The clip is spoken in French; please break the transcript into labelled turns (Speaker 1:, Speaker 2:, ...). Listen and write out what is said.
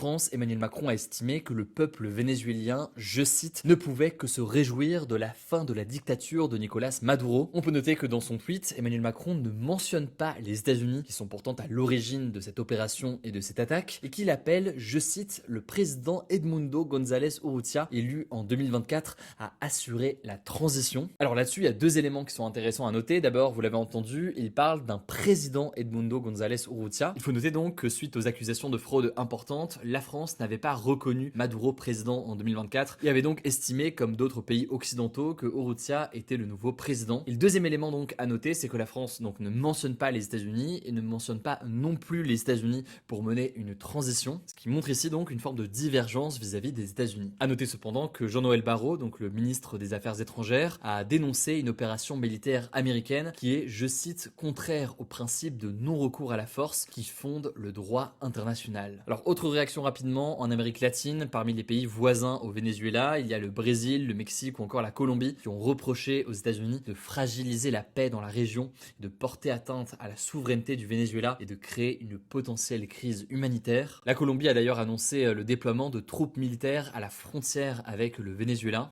Speaker 1: France, Emmanuel Macron a estimé que le peuple vénézuélien, je cite, ne pouvait que se réjouir de la fin de la dictature de Nicolás Maduro. On peut noter que dans son tweet, Emmanuel Macron ne mentionne pas les États-Unis, qui sont pourtant à l'origine de cette opération et de cette attaque, et qu'il appelle, je cite, le président Edmundo González Urrutia, élu en 2024, à assurer la transition. Alors là-dessus, il y a deux éléments qui sont intéressants à noter. D'abord, vous l'avez entendu, il parle d'un président Edmundo González Urrutia. Il faut noter donc que suite aux accusations de fraude importantes, la France n'avait pas reconnu Maduro président en 2024 et avait donc estimé, comme d'autres pays occidentaux, que Urrutia était le nouveau président. Et le deuxième élément donc à noter, c'est que la France donc ne mentionne pas les États-Unis et ne mentionne pas non plus les États-Unis pour mener une transition, ce qui montre ici donc une forme de divergence vis-à-vis des États-Unis. À noter cependant que Jean-Noël Barrot, donc le ministre des Affaires étrangères, a dénoncé une opération militaire américaine qui est, je cite, contraire au principe de non-recours à la force qui fonde le droit international. Alors, autre réaction rapidement, en Amérique latine, parmi les pays voisins au Venezuela, il y a le Brésil, le Mexique ou encore la Colombie qui ont reproché aux États-Unis de fragiliser la paix dans la région, de porter atteinte à la souveraineté du Venezuela et de créer une potentielle crise humanitaire. La Colombie a d'ailleurs annoncé le déploiement de troupes militaires à la frontière avec le Venezuela.